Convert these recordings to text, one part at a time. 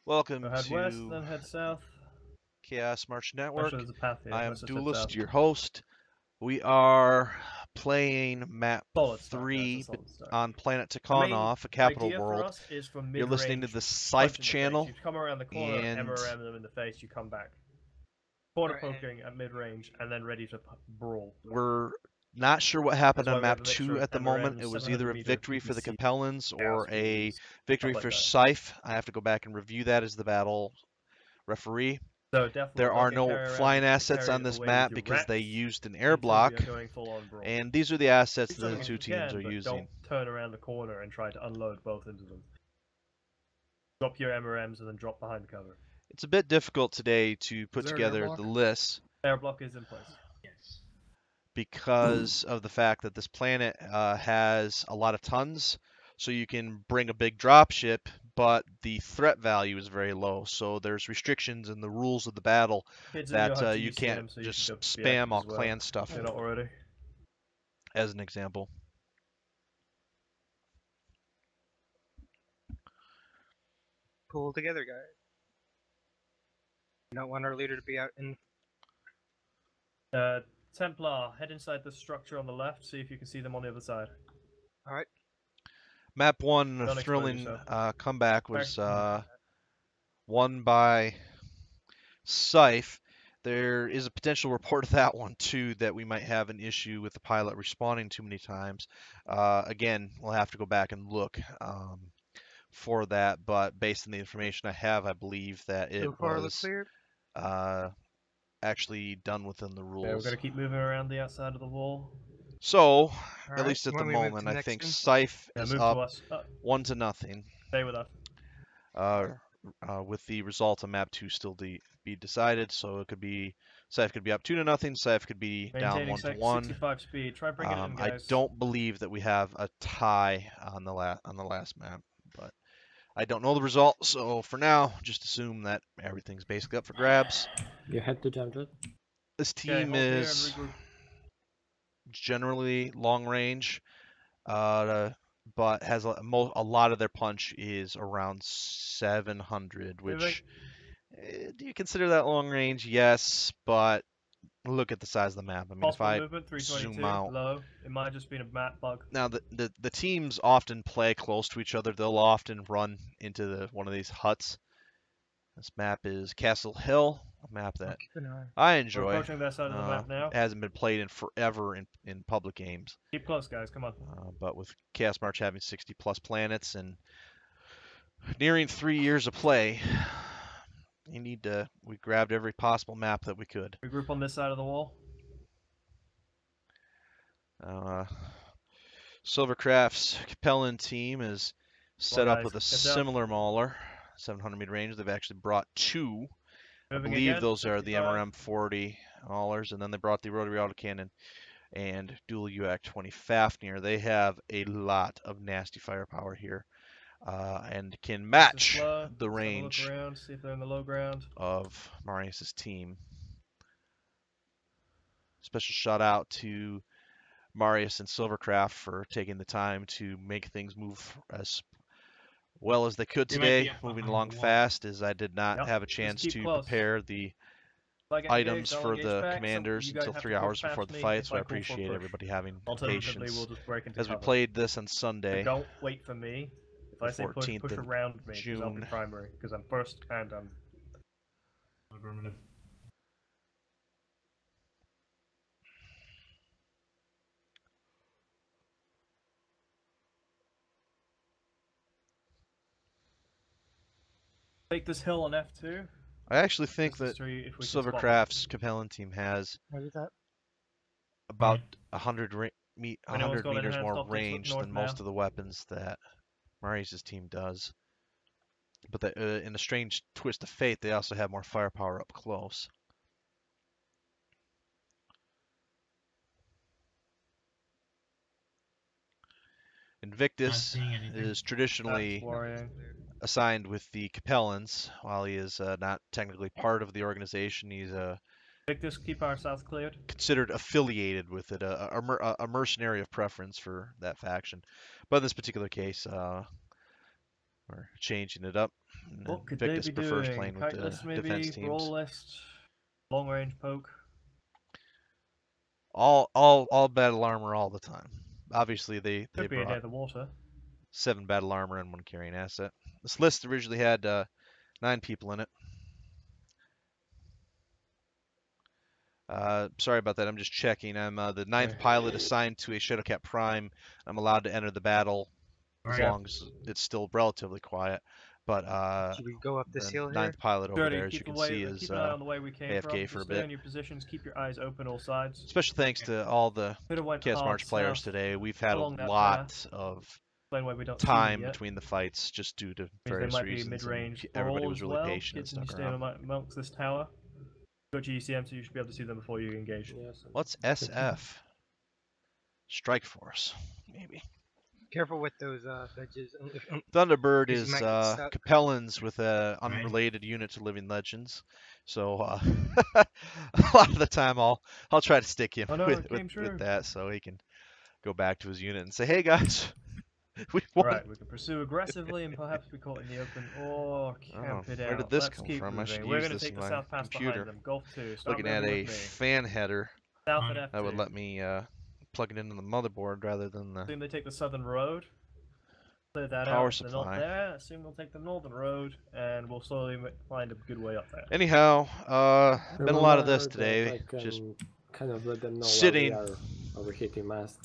Welcome Go head west, to then head south. Chaos March Network. Actually, there's a path here. I am Let's just head Duelist, south. your host. We are playing map Solid start, 3 guys, a solid start. on planet The main Tikonov, a capital idea for world. us is from You're listening to mid-range the Scythe punch in the face. channel, You come around the corner, and MRM them in the face, you come back. Corner Right. poking at mid-range, and then ready to brawl. we're not sure what happened That's why on we have map a mixture 2 of at the MRMs, moment. It was 700 either a meter victory for the PPC, Capellans or chaos a views, victory stuff for like that. Scythe. I have to go back and review that as the battle referee. So definitely There don't are get no carried around, flying get assets carried on this away map with your because they rats used an air until block, we are going full-on brawl. and these are the assets Do that the something two if you teams can, are but using. don't turn around the corner and try to unload both into them. Drop your MRMs and then drop behind cover. It's a bit difficult today to put Is there an air together block? the list Air block is in place. Yes. because of the fact that this planet has a lot of tons, so you can bring a big dropship, but the threat value is very low. So there's restrictions in the rules of the battle Kids that you can't so just you should be spam active all as well. clan stuff, They're not already. as an example. Pull together, guys. We don't want our leader to be out in. Templar, head inside the structure on the left, see if you can see them on the other side. Alright. Map 1, Don't a expose thrilling yourself. comeback, was Back. won by Scythe. There is a potential report of that one too, that we might have an issue with the pilot respawning too many times. Again, we'll have to go back and look for that, but based on the information I have, I believe that it So far, was clear. actually done within the rules. Okay, we're going to keep moving around the outside of the wall. So, at Alright, least at the when we move moment, to I next think turn. Scythe Yeah, is move up to us. 1-0. Stay with us. With the result of map 2 still be decided, so it could be Scythe could be up 2-0, Scythe could be down Maintaining 1-1. 65 speed. Try bringing it in, I guys. don't believe that we have a tie on the last map, but I don't know the result, so for now, just assume that everything's basically up for grabs. You had to jump it. This Okay, team hold here and is regroup. generally long range, but has a lot of their punch is around 700, which do you consider that long range? Yes, but look at the size of the map. I mean, Possible if I movement, 322, zoom out, low. It might have just been a map bug. now the teams often play close to each other. They'll often run into one of these huts. This map is Castlehill, a map that Keep an eye. I We're enjoy. approaching that side of the map now. It hasn't been played in forever in public games. Keep close, guys. Come on. But with Chaos March having 60 plus planets and nearing 3 years of play, we grabbed every possible map that we could. Regroup on this side of the wall. Silvercraft's Capellan team is set up with a Heads up. similar mauler, 700 meter range. They've actually brought two. I Moving believe again, those are the 65. MRM 40 maulers, and then they brought the rotary autocannon and dual UAC 20 Fafnir. They have a lot of nasty firepower here, and can match Slow. the Let's have a look range around, see if they're in the low ground. of Marius's team. Special shout out to Marius and Silvercraft for taking the time to make things move as well as they could today, moving along fast, as I did not have a chance to prepare the items for the commanders until 3 hours before the fight, so I appreciate everybody having patience we'll just break into as we cover. played this on Sunday. So don't wait for me. If I say push, 14th push of around me, because I'll be June. primary, because I'm first and I'm... Take this hill on F2. I actually think Just to that see if we can spot them. Silvercraft's Capellan team has What is that? about 100 Anyone's got meters enhanced more optics, look range north than most now. of the weapons that Marius's team does. But in a strange twist of fate, they also have more firepower up close. Invictus is traditionally That's worrying. assigned with the Capellans. While he is not technically part of the organization, he's Victus, keep our south cleared. considered affiliated with it, a mercenary of preference for that faction. But in this particular case, We're changing it up. And What could Victus they be prefers doing? playing with Kite the list maybe, defense teams. brawl list, long range poke. All battle armor all the time. Obviously, they Could be brought near the water. 7 battle armor and 1 carrying asset. This list originally had 9 people in it. Sorry about that. I'm just checking. I'm the 9th pilot assigned to a Shadowcat Prime. I'm allowed to enter the battle as long as it's still relatively quiet. But Should we go up this hill the here? 9th pilot over Dirty, there, as you can see, is keep an eye on the way we came AFK from. for a Stay bit. in your positions. Keep your eyes open all sides. Special thanks to all the Could have went Chaos hard March players south today. We've had a along that lot path. of Explain why we don't time see them yet. between the fights just due to Means they various might be reasons. mid-range And everybody brawl was as really well. patient and Kids, and you stuck stay around. amongst this tower. You've got GCM, so you should be able to see them before you engage. Yes. What's SF? Strike Force, maybe. Careful with those ledges. Thunderbird Because is you might get stuck. Capellans with an unrelated unit to Living Legends. So a lot of the time I'll try to stick him with that so he can go back to his unit and say, hey guys, we won. Right, we can pursue aggressively and perhaps be caught in the open or camp it out. Where did this Let's come keep from? moving. I should We're use going to this take in the my south pass computer. behind them. Golf 2. Start Looking at moving a with me. fan header South at F2. that would let me plug it into the motherboard rather than the Assume they take the southern road. Clear that power out. They're not supply. there. Assume they'll take the northern road, and we'll slowly find a good way up there. Anyhow, been a lot of this today. That I can Just kind of let them know sitting. while we are overheating mask.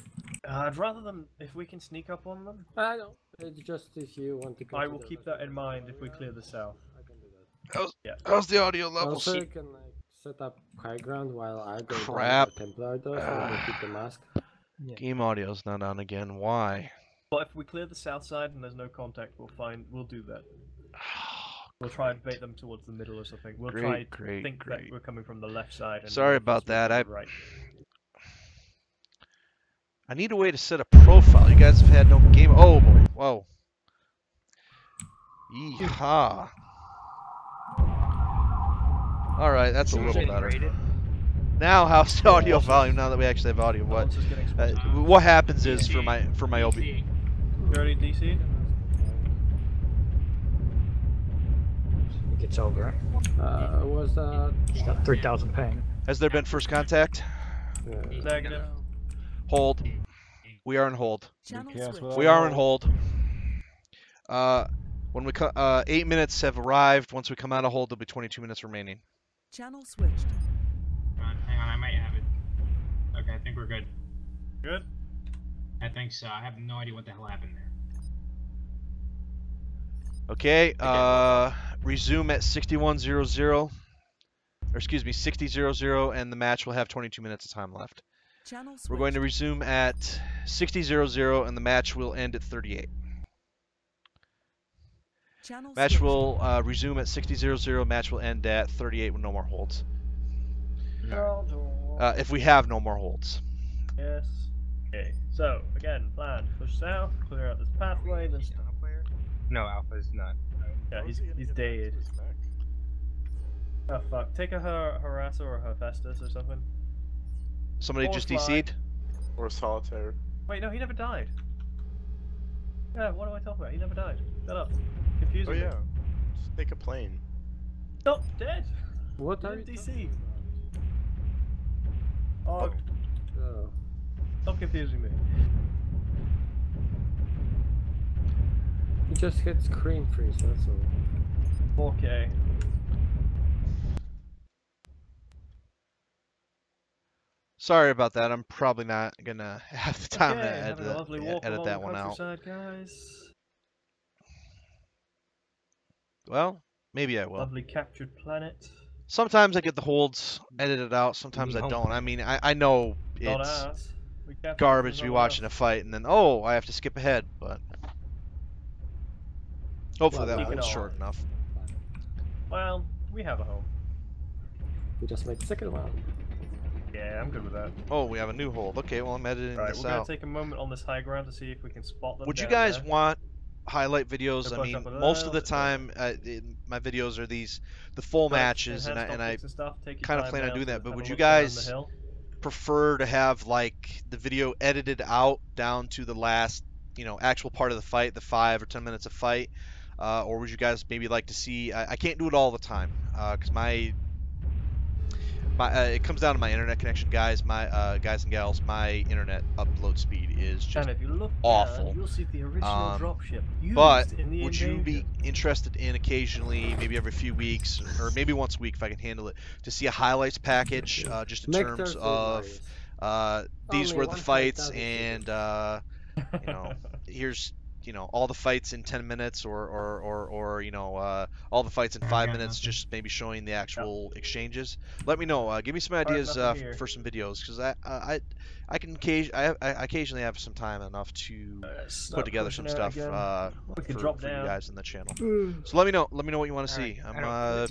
I'd rather them if we can sneak up on them. I know. It's just if you want to. I will keep that in mind if we clear the south. I can do that. How's the audio level? Also, you can set up high ground while I go Crap. down the Templar does, so I can keep the mask. Game audio's not on again. Why? But if we clear the south side and there's no contact, we'll do that. We'll try and bait them towards the middle or something. We'll try to think that we're coming from the left side. And Sorry about that. Right. I need a way to set a profile. You guys have had no game. Oh boy. Whoa. Yeehaw. All right, that's a little better. Now, how's the audio volume? Now that we actually have audio, what happens is for my OB. You already DC? It's over. Was that? It's got 3,000 ping. Has there been first contact? Negative. Hold. We are in hold. Yes, We are in hold. When we 8 minutes have arrived. Once we come out of hold, there'll be 22 minutes remaining. Channel switched. Hang on, I might have it. Okay, I think we're good. Good? I think so. I have no idea what the hell happened there. Okay, resume at 6100, or excuse me, 6000, and the match will have 22 minutes of time left. Channel switched. We're going to resume at 6000, and the match will end at 38. Channel Match switched. will resume at 6000, match will end at 38 with no more holds. If we have no more holds. Yes. Okay, so, again, plan. Push south, clear out this pathway, then... No, Alpha's not. Yeah, he's dead. Oh fuck, take a Harasser or Hephaestus or something. Somebody Or just fly. DC'd? Or Solitaire. Wait, no, he never died. Yeah, what am I talking about? He never died. Shut up. Confusing Oh me. yeah. Just take a plane. Stop, dead! What are you DC? talking Oh, Oh. stop confusing me. You just hit screen freeze, that's all. 4K. Sorry about that. I'm probably not gonna have the time Okay, to having a lovely walk edit along that the one out. countryside, guys. Well, maybe I will. Lovely captured planet. Sometimes I get the holds edited out. Sometimes I don't. I mean, I know Not it's ours. We captured garbage to be not watching a ours. fight and then, oh, I have to skip ahead, but hopefully Well, that we one's can short all- enough. Well, we have a home. We just made the second one. Yeah, I'm good with that. Oh, we have a new hold. Okay, well, I'm editing Right, this we're gonna out. take a moment on this high ground to see if we can spot them. Would you down guys there. want highlight videos? So I push mean, up with most of the those, time, my videos are the full matches, and I kind of plan on doing that. But would you guys prefer to have like the video edited out down to the last, actual part of the fight, the 5 or 10 minutes of fight, or would you guys maybe like to see? I can't do it all the time because it comes down to my internet connection, guys. My guys and gals, my internet upload speed is just and if you look awful. Down, you'll see the original dropship used but in the would you be interested in occasionally, maybe every few weeks, or maybe once a week if I can handle it, to see a highlights package, just in terms of these were the fights, and you know, here's all the fights in 10 minutes, or all the fights in 5 minutes, just maybe showing the actual exchanges. Let me know. Give me some ideas for some videos, because I occasionally have some time enough to put together some stuff for you guys in the channel. So let me know what you want to see. I'm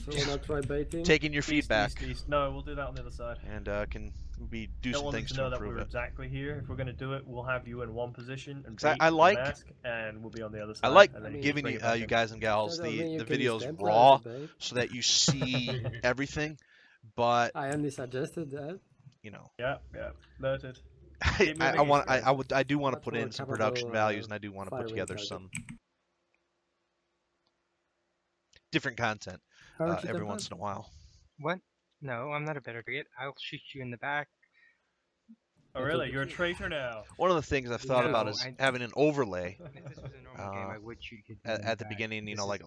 taking your feedback. East. No, we'll do that on the other side. And can do some things to improve it. Exactly here. If we're going to do it, we'll have you in one position and I like mask, and we'll be on the other side. I like giving you guys and gals the videos raw, so that you see everything. But I only suggested that. Yeah, noted. I do want to put in some production values, and I do want to put together some different content every once in a while. What? No, I'm not a better target. I'll shoot you in the back. Oh really? You're a traitor now. One of the things I've thought about is having an overlay If this was a normal game, I would shoot you at the beginning. Like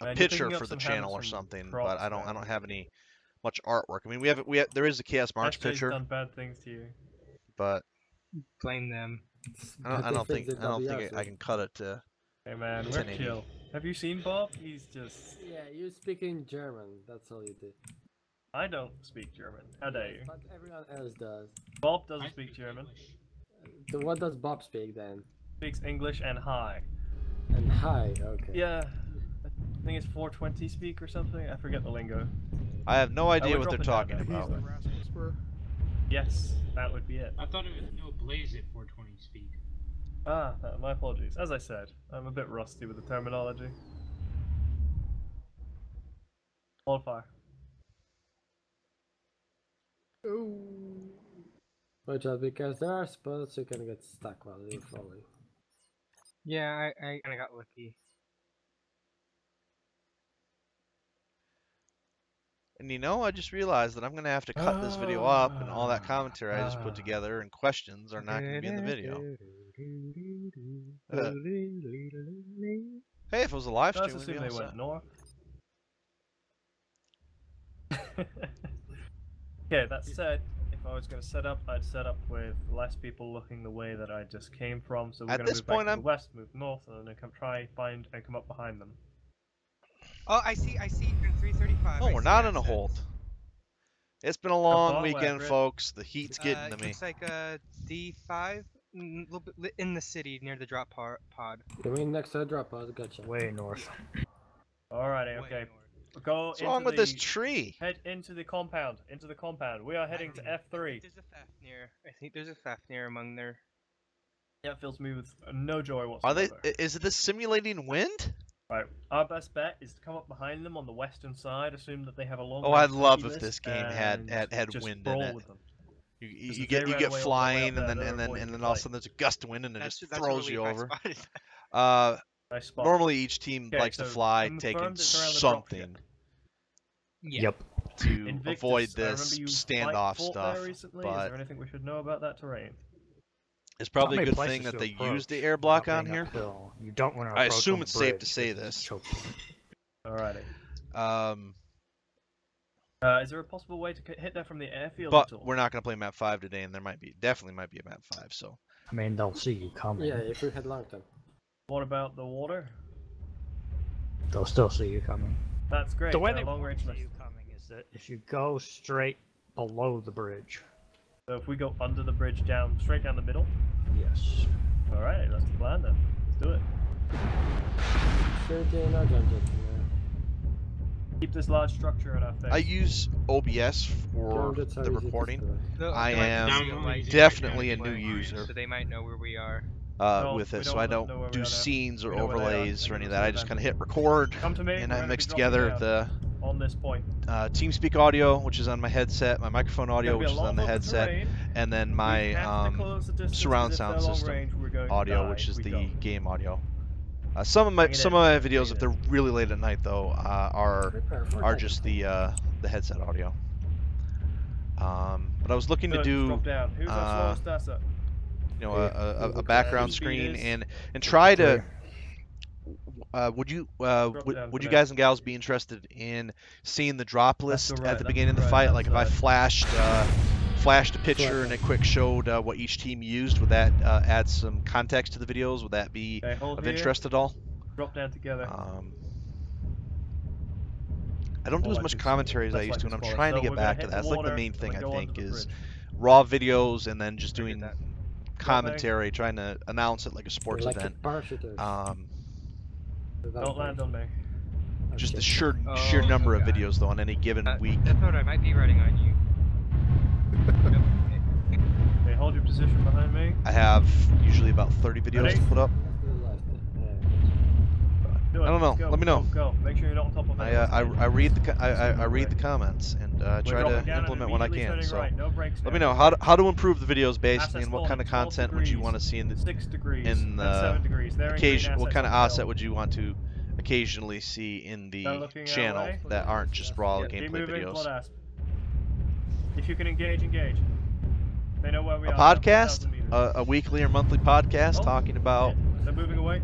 a picture for the channel or something. But I don't have any much artwork. I mean, there is a Chaos March picture. Done bad things to you. But blame them. I don't think I can cut it to. Hey man, we're chill. Have you seen Bob? He's just. Yeah, you speak in German. That's all you did. I don't speak German. How dare you? But everyone else does. Bob doesn't speak German. So what does Bob speak then? Speaks English and hi. And hi, okay. Yeah. I think it's 420 speak or something. I forget the lingo. I have no idea what they're talking about. Yes, that would be it. I thought it was no blaze at 420 speak. Ah, my apologies. As I said, I'm a bit rusty with the terminology. Hold fire. Ooh. Watch out, because there are spots you're gonna get stuck while you're falling. Yeah, I kinda got lucky. And I just realized that I'm gonna have to cut this video up, and all that commentary I just put together and questions are not gonna be in the video. Hey, if it was a live stream, let's assume they went north. Okay, that said, if I was going to set up, I'd set up with less people looking the way that I just came from. So we're going to move back to the west, move north, and then try find and come up behind them. Oh, I see. You're in 335. Oh, we're not in a hold. It's been a long weekend, folks. The heat's getting to me. Looks like a D5, a little bit in the city near the drop pod. You mean next to the drop pod? Gotcha. Way north. Alrighty, okay. Go What's wrong with this tree? Head into the compound. We are heading to F3. There's a theft near. I think there's a theft near among there. Yeah, it fills me with no joy whatsoever. Is it this simulating wind? Right. Our best bet is to come up behind them on the western side. Assume that they have a long. Oh, I'd love if this game had wind in it. You get flying, and then all of a sudden there's a gust of wind, and it just throws you over. Nice spot. Normally, each team likes to fly, taking something. Yep. To Invictus, avoid this standoff stuff. Is there anything we should know about that terrain? It's probably a good thing that they used the air block on here. You don't want to. I assume it's safe to say this. Alrighty. Is there a possible way to hit that from the airfield? But we're not going to play map 5 today, and definitely might be a map 5. So. I mean, they'll see you coming. Yeah, if we head long term. What about the water? They'll still see you coming. That's great. The way they won't see you coming is that if you go straight below the bridge. So if we go under the bridge, straight down the middle? Yes. Alright, that's the plan then. Let's do it. Keep this large structure in our face. I use OBS for the recording. I am definitely a new user. So they might know where we are. With it, so I don't do scenes or overlays or any of that. I just kind of hit record, and I mix together the on this point TeamSpeak audio, which is on my headset, my microphone audio, which is on the headset, and then my surround sound system audio, which is the game audio. Some of my videos, if they're really late at night though, are just the headset audio. But I was looking to do you know, a background screen and try to. Would you guys and gals be interested in seeing the drop list at the beginning of the fight? Like if I flashed a picture and it quick showed what each team used, would that add some context to the videos? Would that be of interest at all? Drop down together. I don't do as much commentary as I used to, and I'm trying to get back to that. That's like the main thing I think is raw videos and then just doing commentary, trying to announce it like a sports event. Don't land on me. Just the sheer number of videos though on any given week. I thought I might be riding on you. Okay, hold your position behind me. I have usually about 30 videos to put up. I don't know. Let me know. Go. Make sure you're not on top of it. I read the comments and try to implement what I can. So let me know how to improve the videos basically, and what kind of content would you want to see in the what kind of asset would you want to occasionally see in the channel that aren't just raw gameplay videos. If you can engage. They know where we are. A podcast, a weekly or monthly podcast talking about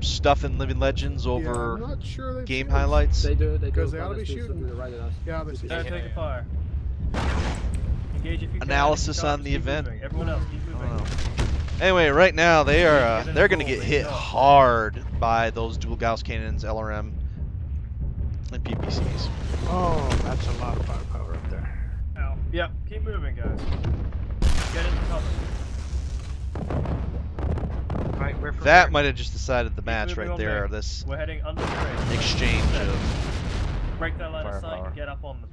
stuff in Living Legends over game highlights. They do. Because they ought to be shooting. Yeah, but take a fire. Engage if you analysis on the event. Everyone else, keep moving. Anyway, right now they're gonna get hit hard by those dual Gauss cannons, LRM, and PPCs. Oh, that's a lot of firepower up there. Ow. Yeah, keep moving, guys. Get into cover. Right, that might have just decided the match right there. This we're heading under the bridge. Exchange of break that line of sight and get up on them.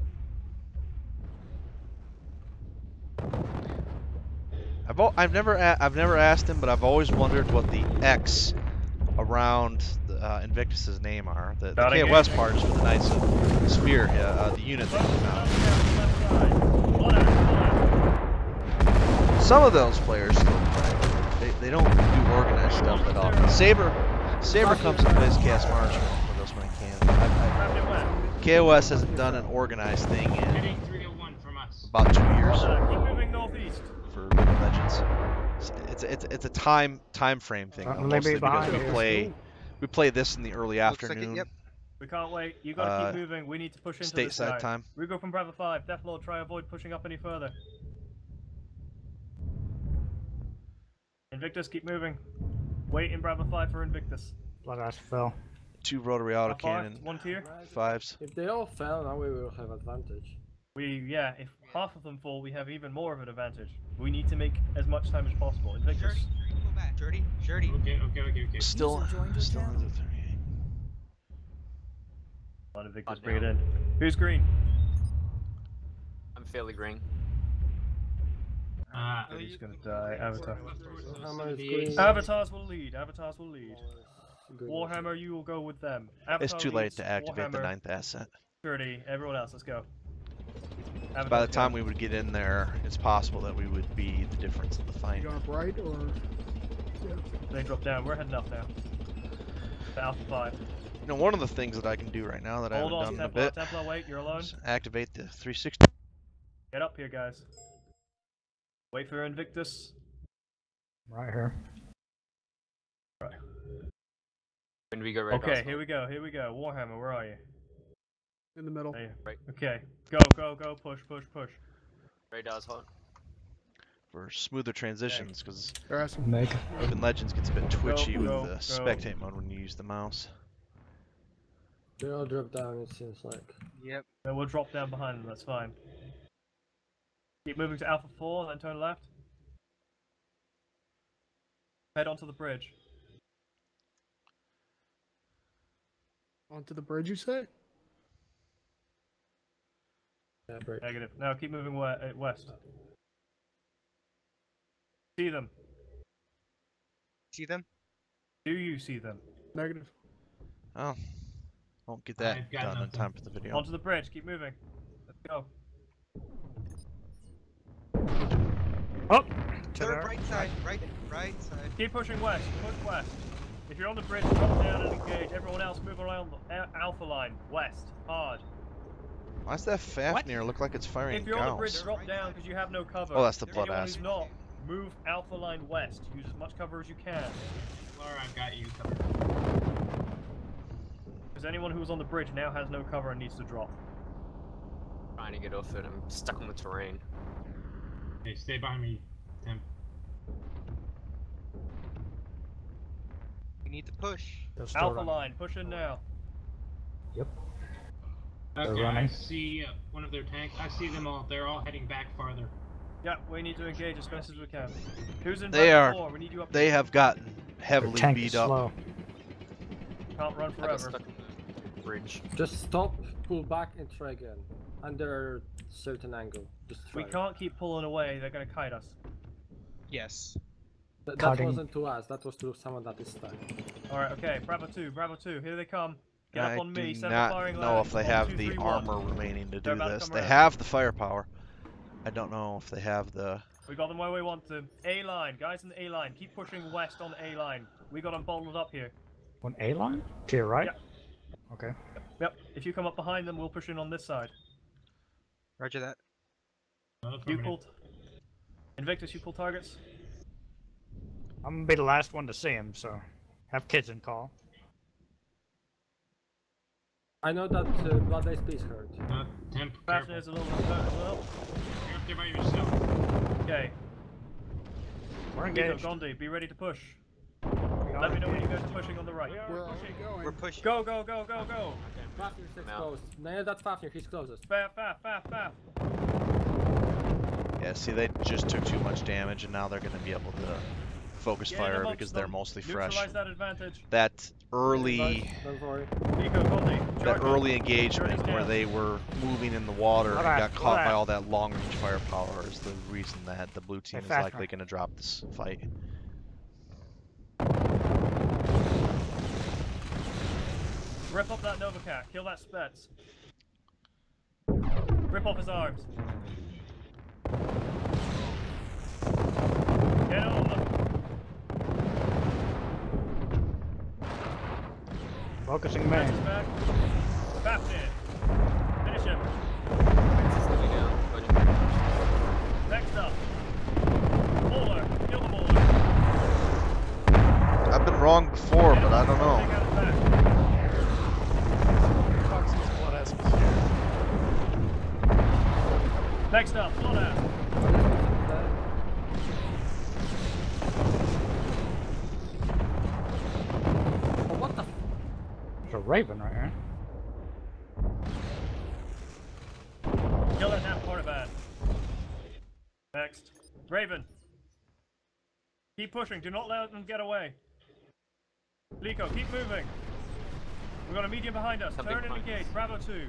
I've never asked him, but I've always wondered what the X around Invictus's name are. The KOS part is for the Knights of Sphere, the unit that came out. Some of those players still play. They don't do organized stuff that often. Saber comes and plays Cast March with us when he can. KOS hasn't done an organized thing in about 2 years. Keep moving northeast. For Living Legends, it's a time frame thing. Mostly because we play this in the early afternoon. Yep. We can't wait. You gotta keep moving. We need to push into this stateside time. We go from Bravo 5. Deathlord, try avoid pushing up any further. Invictus, keep moving. Wait in Bravo 5 for Invictus. Blood Ash fell. 2 rotary autocannon. 1 tier. 5s. If they all fell, now we will have advantage. If half of them fall, we have even more of an advantage. We need to make as much time as possible. Invictus. Shirty. Okay. Still in the 38. On Invictus, bring it in. Who's green? I'm fairly green. He's gonna die. Avatar. Green. Avatars will lead. Warhammer, you will go with them. Avatar it's too late leads, to activate Warhammer, the 9th asset. 30. Everyone else, let's go. Avatar's By the time we would get in there, it's possible that we would be the difference in the fight. You going up right or? Yeah. They drop down. We're heading up now. To Alpha 5. You know, one of the things that I can do right now that I haven't done in a bit. Templar, wait, you're alone. Is activate the 360. Get up here, guys. Wait for Invictus. Right here. Right. When do we go right? Okay, here we go. Warhammer, where are you? In the middle. Right. Okay. Go. Push. Radar's hot. For smoother transitions, because Living Legends gets a bit twitchy with the spectate mode when you use the mouse. They all drop down, it seems like. Yep. Then we'll drop down behind them, that's fine. Keep moving to Alpha 4, then turn left. Head onto the bridge. Onto the bridge, you say? Yeah, bridge. Negative. Now keep moving west. See them. See them? Do you see them? Negative. Oh. Won't get that done in time for the video. Onto the bridge, keep moving. Let's go. Oh! To the right side. Right side. Keep pushing west. Push west. If you're on the bridge, drop down and engage. Everyone else move around the alpha line, west, hard. Why does that Fafnir look like it's firing If you're on the bridge, gauss? drop down because you have no cover. Oh, that's the blood Anyone who's acid. not, move alpha line west. Use as much cover as you can. Laura, I've got you covered. Because anyone who's on the bridge now has no cover and needs to drop. Trying to get off it. I'm stuck on the terrain. Hey, stay behind me, Tim. We need to push. Alpha line, push in now. Yep. Okay, I see one of their tanks. I see them all. They're all heading back farther. Yeah, we need to engage as best as we can. Who's in They are. We need you up They have gotten heavily beat up. Slow. Can't run I got forever. stuck on the bridge. Just stop, pull back, and try again. Under a certain angle. Just try. We can't keep pulling away. They're gonna kite us. Yes. That wasn't to us. That was to someone that is stuck. All right. Okay. Bravo 2. Bravo 2. Here they come. Get I up on me. do Send not the firing know line. if they 1, have 2, the 3, 1. armor remaining to They're do about to this. come They around. have the firepower. I don't know if they have the... We got them where we want them. A line, guys in the A line. Keep pushing west on A line. We got them bottled up here. On A line? To your right? Yep. Okay. Yep. If you come up behind them, we'll push in on this side. Roger that. You pull. Invictus, you pull targets. I'm gonna be the last one to see him, so have kids in call. I know that Blood Ice Peace hurt. Tim, Fafnir is a little bit hurt as well. You're up there by yourself. Okay. We're Nico, engaged. Gondi, be ready to push. Let me know when you guys are pushing on the right. Where are we going? We're pushing. Go, go, go, go, go! Fafnir's I'm out. exposed. No, that's Fafnir. He's closest. Faf, faf, faf, faf. Yeah, see, they just took too much damage, and now they're going to be able to focus Get fire amongst because them. they're mostly fresh. Neutralize that advantage. That early... Don't worry. Nico, Gondi, That charge early up. engagement Charge where down. they were moving in the water and Alright, got caught by alright. all that long-range firepower is the reason that the blue team is Fafnir. likely going to drop this fight. Rip up that Novacat. Kill that Spets. Rip off his arms. Get on them. Focusing Press main. his back. Fafnir. Finish him. Slowing down. Push. Next up. Mauler. Kill the Mauler. I've been wrong before, but I don't know. Take out his back. Next up, Bloodhound. Oh, what the? There's a raven right here. Kill that half quarterback. Next. Raven. Keep pushing. Do not let them get away. Liko, keep moving. We've got a medium behind us. Something Turn and behind engage. us. Bravo 2.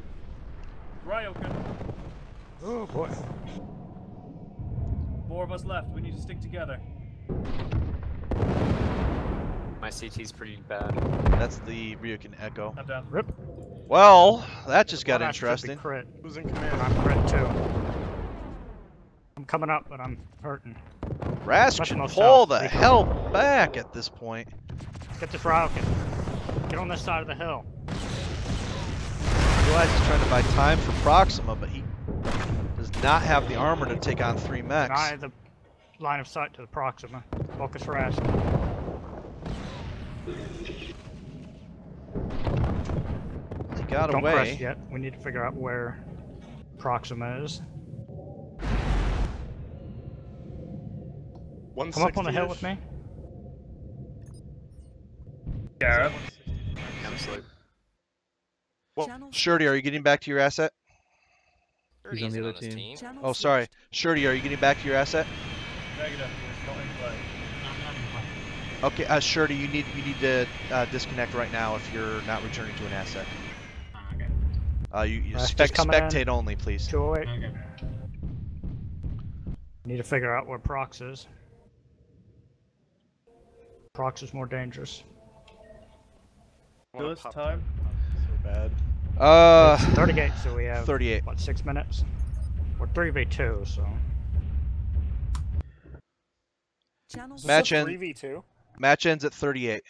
Ryokan. Oh boy. 4 of us left. We need to stick together. My CT's pretty bad. That's the Ryukin Echo. I'm down. Rip. Well, that just got Blood Ash should be interesting. Crit. Who's in command? I'm crit too. I'm coming up, but I'm hurting. Raskin, Much pull south, the Rico. hell back at this point. Get this Ryokan. Get on this side of the hill. Realize he's trying to buy time for Proxima, but he does not have the armor to take on 3 mechs. Deny the line of sight to the Proxima. Focus Rask. He got Don't away. press yet. We need to figure out where Proxima is. Come up on the hill with me. Gareth. I'm asleep. Well, Channel Shirty, are you getting back to your asset? He's on the other team. Channel Oh, sorry. Shirty, are you getting back to your asset? Negative. It's not in play. Okay, Shirty, you need to disconnect right now if you're not returning to an asset. Okay. You That's just coming in. spectate only, please. 208. Okay. Need to figure out where Prox is. Prox is more dangerous. Do this time. So bad. It's 38, so we have 38. what, 6 minutes? We're 3v2, so Channel Match switched. end. 3v2. Match ends at 38.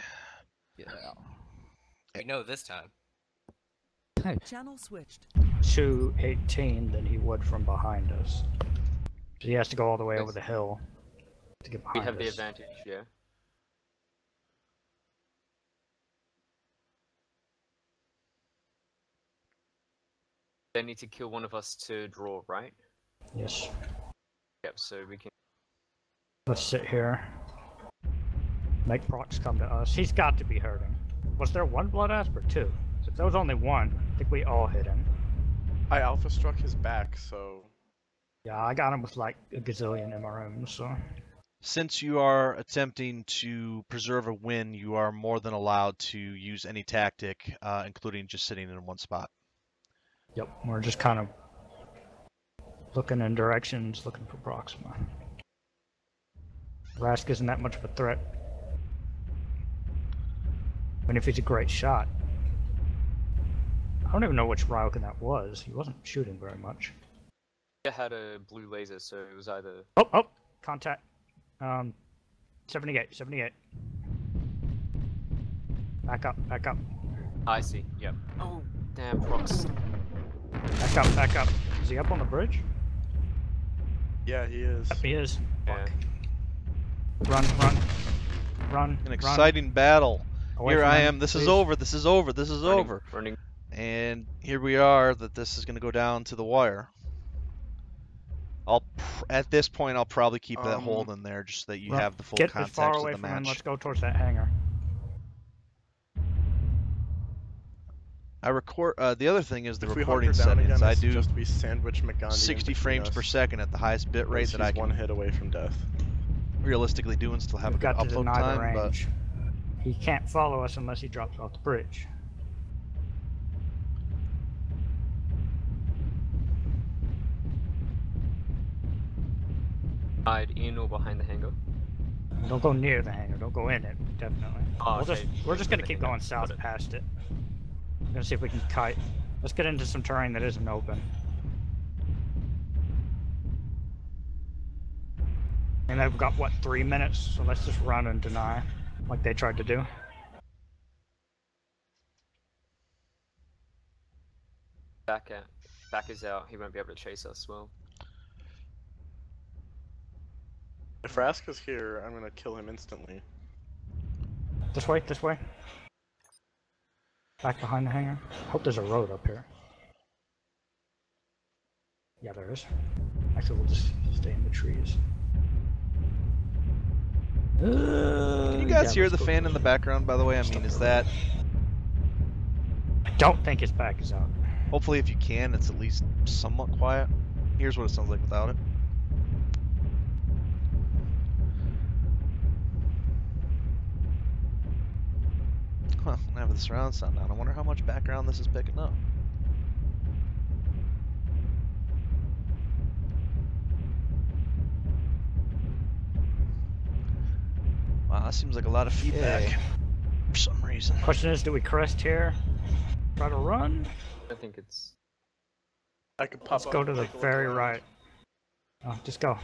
Yeah. We know this time. Channel switched. 218 than he would from behind us. So he has to go all the way over the hill to get behind us. We have the advantage, yeah. They need to kill one of us to draw, right? Yes. Yep, so we can... Let's sit here. Make procs come to us. He's got to be hurting. Was there one blood asp or two? If there was only one, I think we all hit him. I alpha struck his back, so... Yeah, I got him with like a gazillion MRMs, so... Since you are attempting to preserve a win, you are more than allowed to use any tactic, including just sitting in one spot. Yep, we're just kind of looking in directions, looking for Proxima. Rask isn't that much of a threat. I mean, if he's a great shot. I don't even know which Ryokan that was. He wasn't shooting very much. It had a blue laser, so it was either... Oh! Contact. 78. Back up. I see, yep. Oh, damn, procs. Back up. Is he up on the bridge? Yeah, he is. Yep, he is. Yeah. Fuck. Run. An exciting battle. Away Here from I him, am. This please. is over. This is over. Running. And here we are. That this is going to go down to the wire. At this point, I'll probably keep that hold in there, just so that you have the full Get context as far of away the from him. match. Let's go towards that hangar. I record. The other thing is the If recording we hunker down settings. again, I do just we sandwich McGandhi 60 frames per second at the highest bit rate that I he's can one hit away from death. realistically do and still have We've a good got to upload deny the time. But range. He can't follow us unless he drops off the bridge. Side in or behind the hangar? Don't go near the hangar. Don't go in it. Definitely. Oh, okay. We're just gonna keep going south past it. We're gonna see if we can kite. Let's get into some terrain that isn't open. And they've got what, 3 minutes? So let's just run and deny, like they tried to do. Back is out. He won't be able to chase us well. If Rask is here, I'm gonna kill him instantly. This way. Back behind the hangar. Hope there's a road up here. Yeah, there is. Actually, we'll just stay in the trees. Can you guys hear the fan in the background, by the way? I mean, is that... I don't think his back is out. Hopefully, if you can, it's at least somewhat quiet. Here's what it sounds like without it. Huh, I have the surround sound on. I wonder how much background this is picking up. Wow, that seems like a lot of feedback for some reason. Question is, do we crest here? Try to run? I think it's... I could pop Let's up go to and the take a look very around. right. Oh, just go.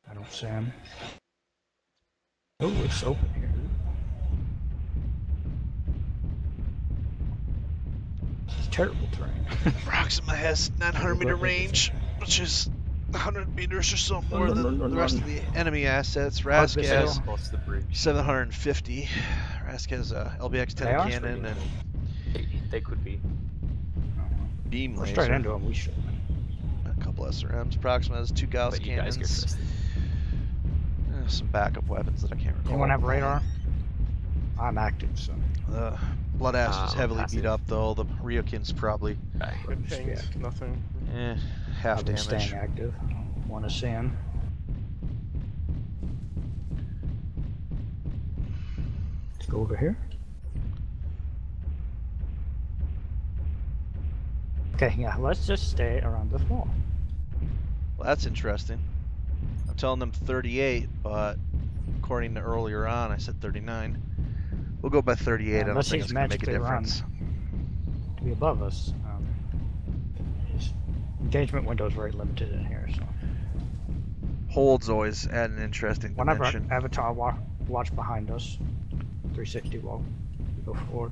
I don't see him. Oh, it's open here. It's terrible terrain. Proxima has 900 meter range, which is 100 meters or so more than the rest of the enemy assets. Rask has 750. Rask has a LBX 10 cannon and they could be. beam laser. Straight into him, we should. A couple SRMs. Proxima has 2 Gauss But you guys cannons. go first. Some backup weapons that I can't recall. Anyone have radar? I'm active, so. The Blood Ash is heavily passive. beat up though. The Ryokin's probably Good pings, nothing. half I've been damage. staying active. Want to see him. Let's go over here. Okay, yeah, let's just stay around this wall. Well, that's interesting. I'm telling them 38, but according to earlier on, I said 39. We'll go by 38. I don't Unless think he's it's going to make a magically run difference. to be above us. His engagement window is very limited in here, so. Holds always add an interesting dimension. Whenever Avatar watch behind us, 360 wall, go forward.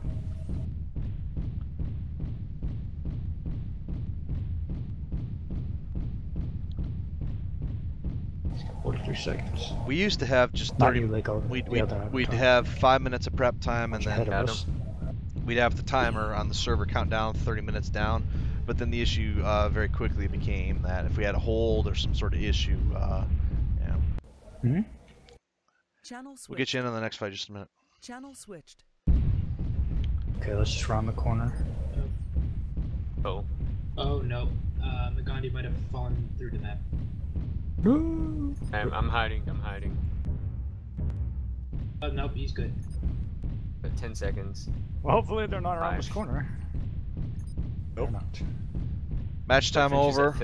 Seconds. We used to have just 30. We'd have 5 minutes of prep time, and then we'd have the timer on the server count down 30 minutes down. But then the issue very quickly became that if we had a hold or some sort of issue, we'll get you in on the next fight just a minute. Channel switched. Okay, let's just round the corner. Oh no, Magandhi might have fallen through to that. I'm hiding. Oh nope, he's good. But 10 seconds. Well, hopefully they're not around this corner. Nope. Match time over.